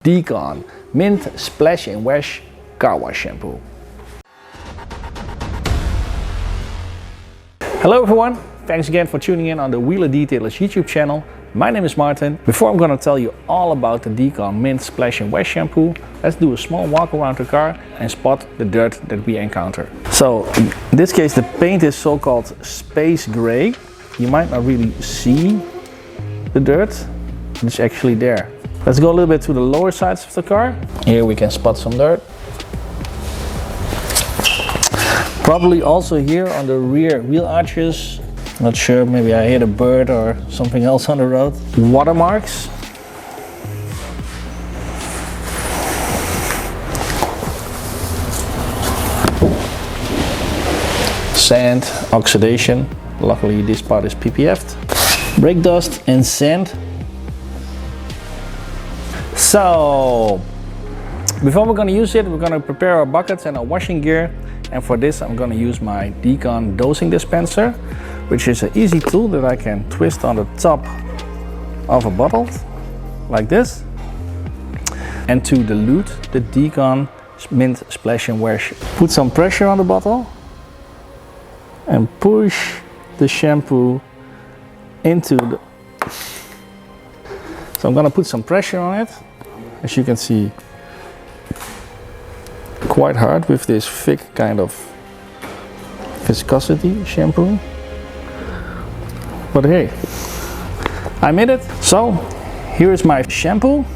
Decon Mint Splash and Wash Car Wash Shampoo. Hello everyone, thanks again for tuning in on the Wheeler Detailers YouTube channel. My name is Martin. Before I'm going to tell you all about the Decon Mint Splash and Wash Shampoo, let's do a small walk around the car and spot the dirt that we encounter. So in this case the paint is so-called space gray. You might not really see the dirt, but it's actually there. Let's go a little bit to the lower sides of the car. Here we can spot some dirt. Probably also here on the rear wheel arches. Not sure, maybe I hit a bird or something else on the road. Watermarks. Sand, oxidation. Luckily this part is PPF'd. Brake dust and sand. So, before we're going to use it, we're going to prepare our buckets and our washing gear. And for this I'm going to use my Decon dosing dispenser, which is an easy tool that I can twist on the top of a bottle, like this. And to dilute the Decon Mint Splash and Wash, put some pressure on the bottle and push the shampoo into the... So I'm going to put some pressure on it. As you can see, quite hard with this thick kind of viscosity shampoo. But hey, I made it. So here is my shampoo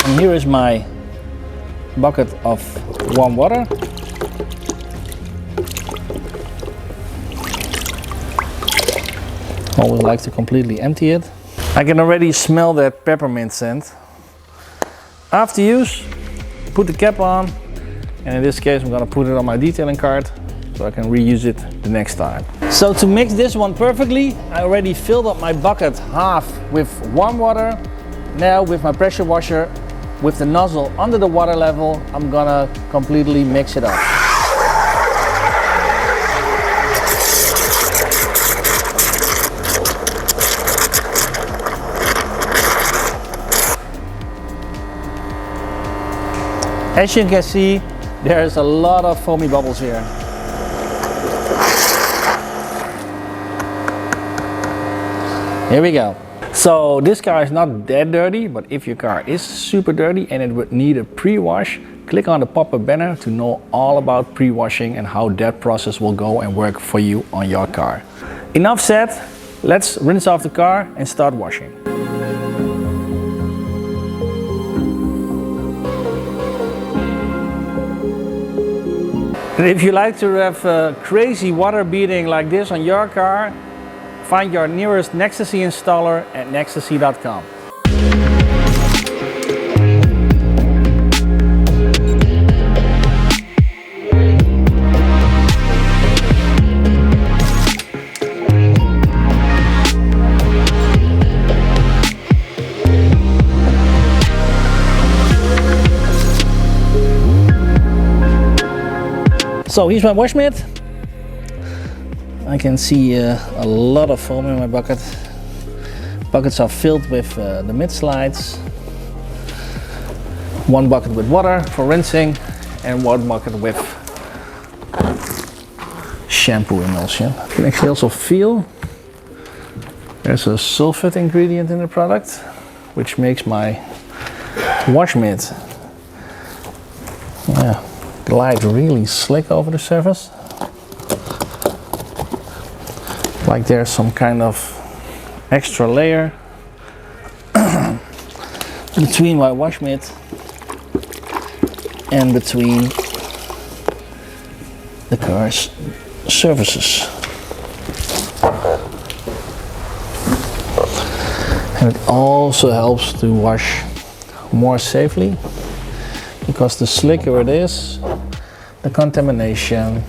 and here is my bucket of warm water. Always like to completely empty it. I can already smell that peppermint scent. After use, put the cap on, and in this case I'm gonna put it on my detailing card so I can reuse it the next time. So to mix this one perfectly, I already filled up my bucket half with warm water. Now with my pressure washer, with the nozzle under the water level, I'm gonna completely mix it up. As you can see, there's a lot of foamy bubbles here. Here we go. So this car is not that dirty, but if your car is super dirty and it would need a pre-wash, click on the pop-up banner to know all about pre-washing and how that process will go and work for you on your car. Enough said, let's rinse off the car and start washing. And if you like to have crazy water beading like this on your car, find your nearest Nextasy installer at nextasy.com. So here's my wash mitt. I can see a lot of foam in my bucket. Buckets are filled with the mid slides. One bucket with water for rinsing and one bucket with shampoo emulsion. You can actually also feel there's a sulphate ingredient in the product, which makes my wash mitt glide really slick over the surface. Like there's some kind of extra layer between my wash mitt and between the car's surfaces. And it also helps to wash more safely, because the slicker it is, the contamination,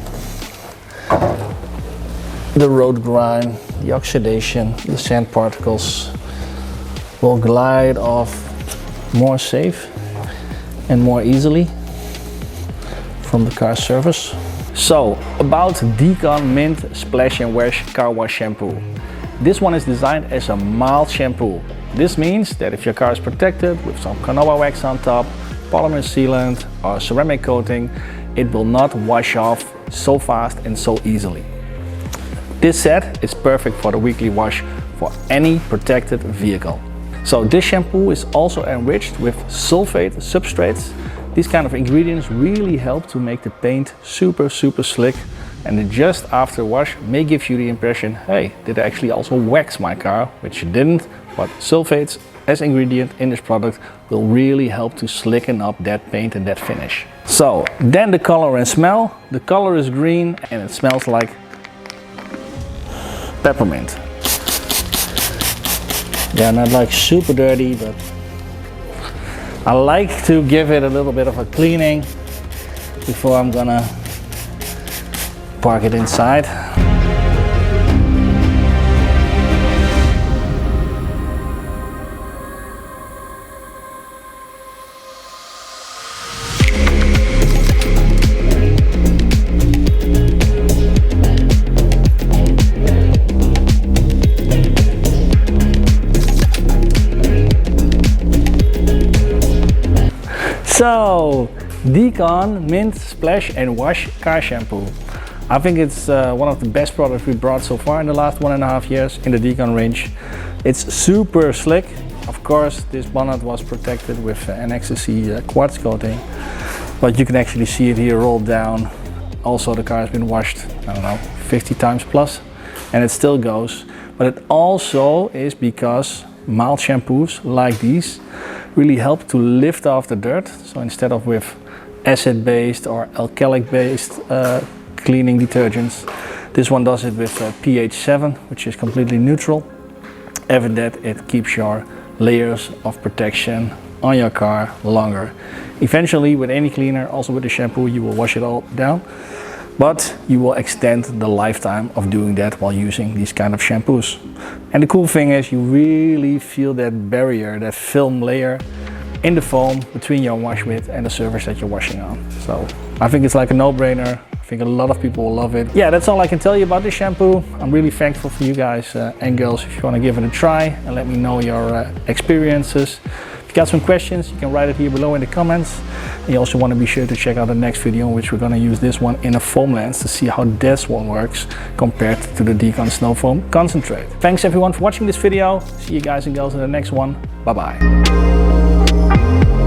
the road grime, the oxidation, the sand particles will glide off more safe and more easily from the car's surface. So, about Decon Mint Splash and Wash Car Wash Shampoo. This one is designed as a mild shampoo. This means that if your car is protected with some carnauba wax on top, polymer sealant or ceramic coating, it will not wash off so fast and so easily. This set is perfect for the weekly wash for any protected vehicle. So this shampoo is also enriched with sulphate substrates. These kind of ingredients really help to make the paint super slick, and just after wash may give you the impression, hey, did I actually also wax my car? Which you didn't, but sulfates as ingredient in this product will really help to slicken up that paint and that finish. So then the color and smell. The color is green and it smells like peppermint. Yeah, not like super dirty, but I like to give it a little bit of a cleaning before I'm gonna park it inside. So, Decon Mint Splash and Wash Car Shampoo. I think it's one of the best products we brought so far in the last 1.5 years in the Decon range. It's super slick. Of course, this bonnet was protected with an ecstasy quartz coating, but you can actually see it here rolled down. Also, the car has been washed, I don't know, 50 times plus, and it still goes. But it also is because mild shampoos like these really help to lift off the dirt. So instead of with acid-based or alkalic-based cleaning detergents, this one does it with pH 7, which is completely neutral. After that, it keeps your layers of protection on your car longer. Eventually, with any cleaner, also with the shampoo, you will wash it all down, but you will extend the lifetime of doing that while using these kind of shampoos. And the cool thing is you really feel that barrier, that film layer in the foam between your wash with and the surface that you're washing on. So I think it's like a no-brainer. I think a lot of people will love it. Yeah, that's all I can tell you about this shampoo. I'm really thankful for you guys and girls if you want to give it a try and let me know your experiences. If you got some questions, you can write it here below in the comments. And you also want to be sure to check out the next video in which we're going to use this one in a foam lens to see how this one works compared to the Decon Snow Foam Concentrate. Thanks everyone for watching this video. See you guys and girls in the next one. Bye bye.